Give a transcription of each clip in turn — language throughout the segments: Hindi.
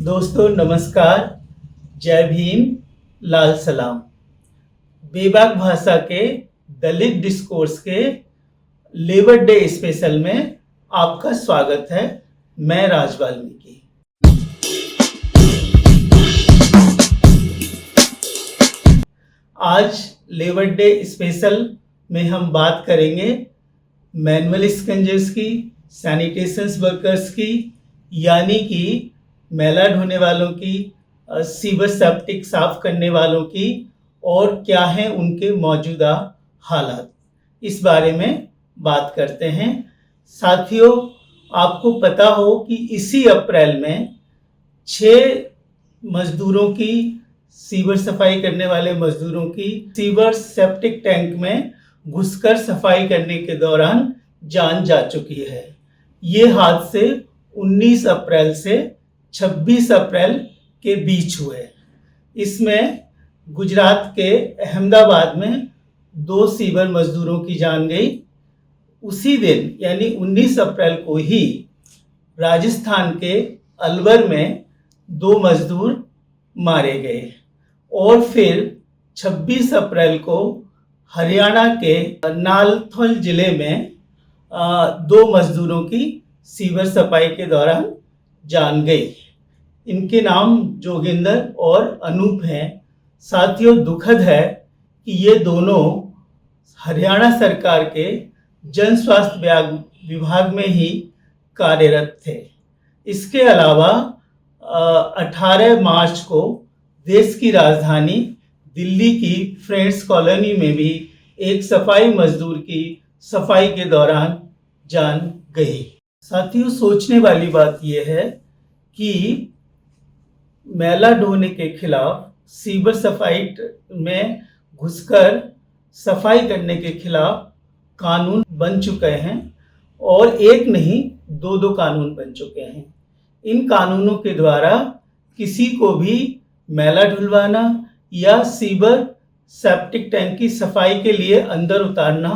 दोस्तों नमस्कार, जय भीम, लाल सलाम। बेबाक भाषा के दलित डिस्कोर्स के लेबर डे स्पेशल में आपका स्वागत है। मैं राज वाल्मीकि। आज लेबर डे स्पेशल में हम बात करेंगे मैनुअल स्कंजर्स की, सैनिटेशन वर्कर्स की, यानी कि मैला ढोने वालों की, सीवर सेप्टिक साफ करने वालों की, और क्या हैं उनके मौजूदा हालात, इस बारे में बात करते हैं। साथियों, आपको पता हो कि इसी अप्रैल में 6 मजदूरों की, सीवर सफाई करने वाले मजदूरों की सीवर सेप्टिक टैंक में घुसकर सफाई करने के दौरान जान जा चुकी है। ये हादसे 19 अप्रैल से 26 अप्रैल के बीच हुए। इसमें गुजरात के अहमदाबाद में 2 सीवर मजदूरों की जान गई। उसी दिन यानी 19 अप्रैल को ही राजस्थान के अलवर में 2 मजदूर मारे गए, और फिर 26 अप्रैल को हरियाणा के नालथौल जिले में 2 मजदूरों की सीवर सफाई के दौरान जान गई। इनके नाम जोगिंदर और अनूप हैं। साथियों, दुखद है कि ये दोनों हरियाणा सरकार के जन स्वास्थ्य विभाग में ही कार्यरत थे। इसके अलावा 18 मार्च को देश की राजधानी दिल्ली की फ्रेंड्स कॉलोनी में भी एक सफाई मजदूर की सफाई के दौरान जान गई। साथियों, सोचने वाली बात यह है कि मैला ढोने के खिलाफ, सीवर सफाई में घुसकर सफाई करने के खिलाफ कानून बन चुके हैं, और एक नहीं 2 कानून बन चुके हैं। इन कानूनों के द्वारा किसी को भी मैला ढुलवाना या सीवर सेप्टिक टैंक की सफाई के लिए अंदर उतारना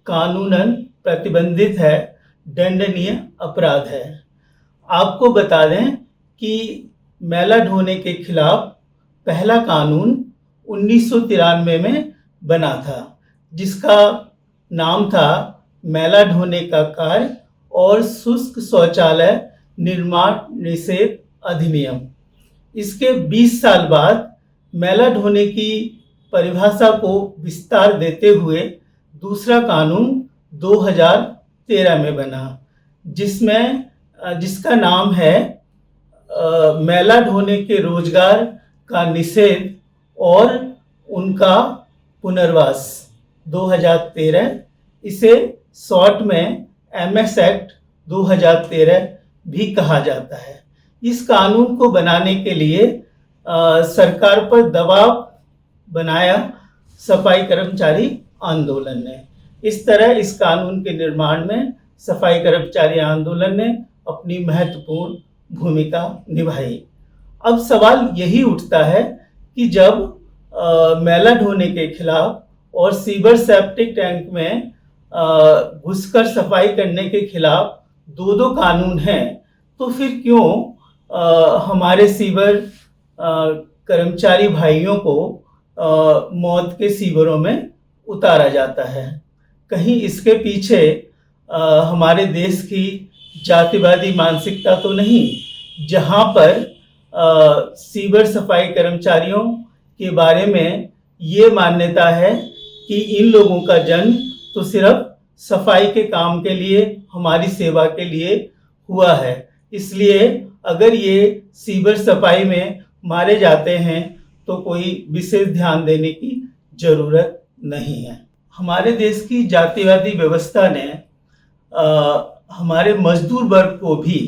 कानूनन प्रतिबंधित है, दंडनीय अपराध है। आपको बता दें कि मैला ढोने के खिलाफ पहला कानून 1993 में बना था, जिसका नाम था मैला ढोने का कार्य और शुष्क शौचालय निर्माण निषेध अधिनियम। इसके 20 साल बाद मैला ढोने की परिभाषा को विस्तार देते हुए दूसरा कानून 2013 में बना, जिसका नाम है मैला ढोने के रोजगार का निषेध और उनका पुनर्वास 2013। इसे शॉर्ट में MS एक्ट 2013 भी कहा जाता है। इस कानून को बनाने के लिए सरकार पर दबाव बनाया सफाई कर्मचारी आंदोलन ने। इस तरह इस कानून के निर्माण में सफाई कर्मचारी आंदोलन ने अपनी महत्वपूर्ण भूमिका निभाई। अब सवाल यही उठता है कि जब मैला ढोने के खिलाफ और सीवर सेप्टिक टैंक में घुसकर सफाई करने के खिलाफ 2 कानून हैं, तो फिर क्यों हमारे सीवर कर्मचारी भाइयों को मौत के सीवरों में उतारा जाता है? कहीं इसके पीछे हमारे देश की जातिवादी मानसिकता तो नहीं, जहां पर सीवर सफाई कर्मचारियों के बारे में ये मान्यता है कि इन लोगों का जन्म तो सिर्फ सफाई के काम के लिए, हमारी सेवा के लिए हुआ है, इसलिए अगर ये सीवर सफाई में मारे जाते हैं तो कोई विशेष ध्यान देने की जरूरत नहीं है। हमारे देश की जातिवादी व्यवस्था ने हमारे मजदूर वर्ग को भी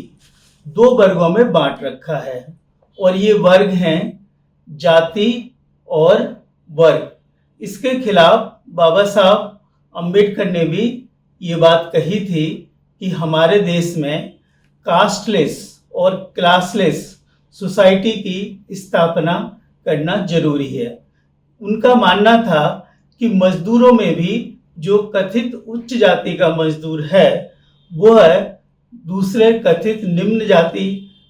2 वर्गों में बांट रखा है, और ये वर्ग हैं जाति और वर्ग। इसके खिलाफ बाबा साहब अम्बेडकर ने भी ये बात कही थी कि हमारे देश में कास्टलेस और क्लासलेस सोसाइटी की स्थापना करना जरूरी है। उनका मानना था कि मजदूरों में भी जो कथित उच्च जाति का मजदूर है, वो है दूसरे कथित निम्न जाति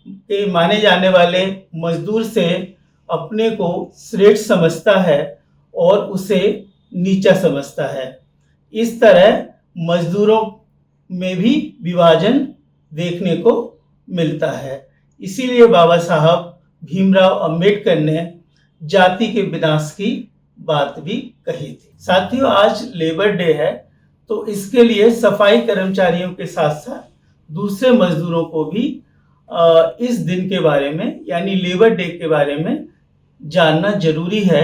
के माने जाने वाले मजदूर से अपने को श्रेष्ठ समझता है और उसे नीचा समझता है। इस तरह मजदूरों में भी विभाजन देखने को मिलता है। इसीलिए बाबा साहब भीमराव अंबेडकर ने जाति के विनाश की बात भी कही थी। साथियों, आज लेबर डे है, तो इसके लिए सफाई कर्मचारियों के साथ साथ दूसरे मजदूरों को भी इस दिन के बारे में यानी लेबर डे के बारे में जानना जरूरी है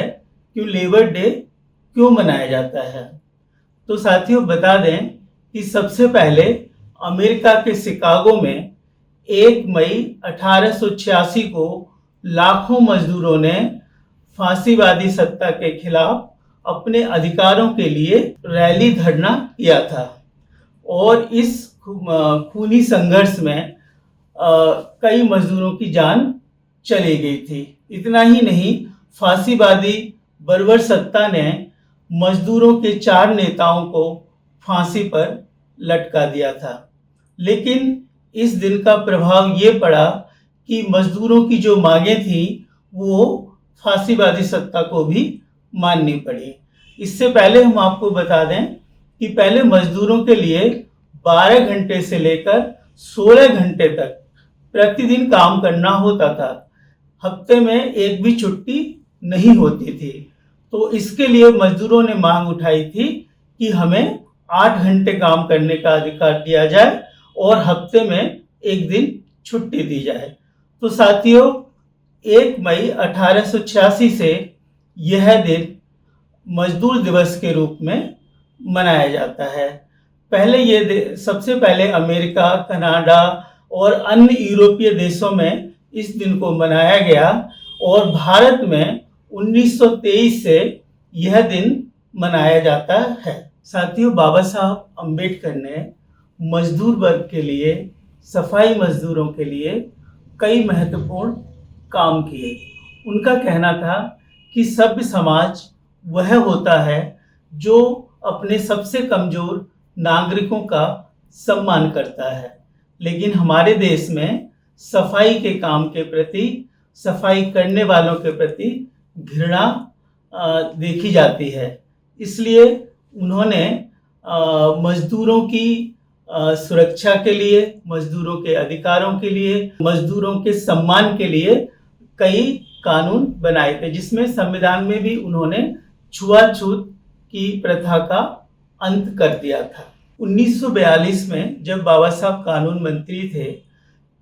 कि लेबर डे क्यों मनाया जाता है। तो साथियों, बता दें कि सबसे पहले अमेरिका के शिकागो में 1 मई 1886 को लाखों मजदूरों ने फांसीवादी सत्ता के खिलाफ अपने अधिकारों के लिए रैली धरना किया था और इस खूनी संघर्ष में कई मजदूरों की जान चली गई थी। इतना ही नहीं, फांसीवादी बर्बर सत्ता ने मजदूरों के 4 नेताओं को फांसी पर लटका दिया था। लेकिन इस दिन का प्रभाव ये पड़ा कि मजदूरों की जो मांगें थी वो फांसीवादी सत्ता को भी माननी पड़ी। इससे पहले हम आपको बता दें कि पहले मजदूरों के लिए 12 घंटे से लेकर 16 घंटे तक प्रतिदिन काम करना होता था। हफ्ते में एक भी छुट्टी नहीं होती थी। तो इसके लिए मजदूरों ने मांग उठाई थी कि हमें 8 घंटे काम करने का अधिकार दिया जाए और हफ्ते में एक दिन छुट्टी दी जाए। तो साथियों, 1 मई 1886 से यह दिन मजदूर दिवस के रूप में मनाया जाता है। सबसे पहले अमेरिका, कनाडा और अन्य यूरोपीय देशों में इस दिन को मनाया गया और भारत में 1923 से यह दिन मनाया जाता है। साथियों, बाबा साहब अंबेडकर ने मजदूर वर्ग के लिए, सफाई मजदूरों के लिए कई महत्वपूर्ण काम किए। उनका कहना था कि सभ्य समाज वह होता है जो अपने सबसे कमजोर नागरिकों का सम्मान करता है। लेकिन हमारे देश में सफाई के काम के प्रति, सफाई करने वालों के प्रति घृणा देखी जाती है। इसलिए उन्होंने मजदूरों की सुरक्षा के लिए, मजदूरों के अधिकारों के लिए, मजदूरों के सम्मान के लिए कई कानून बनाए थे, जिसमें संविधान में भी उन्होंने छुआछूत की प्रथा का अंत कर दिया था। 1942 में जब बाबा साहब कानून मंत्री थे,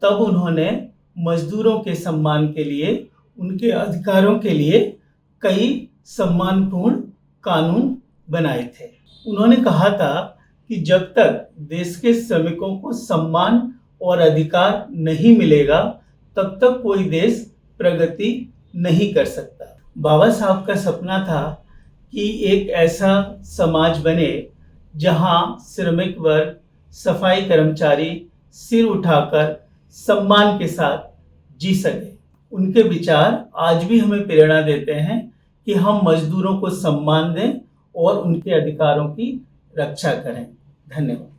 तब उन्होंने मजदूरों के सम्मान के लिए, उनके अधिकारों के लिए कई सम्मानपूर्ण कानून बनाए थे। उन्होंने कहा था कि जब तक देश के श्रमिकों को सम्मान और अधिकार नहीं मिलेगा, तब तक कोई देश प्रगति नहीं कर सकता। बाबा साहब का सपना था कि एक ऐसा समाज बने जहां श्रमिक वर्ग, सफाई कर्मचारी सिर उठाकर सम्मान के साथ जी सके। उनके विचार आज भी हमें प्रेरणा देते हैं कि हम मजदूरों को सम्मान दें और उनके अधिकारों की रक्षा करें। धन्यवाद।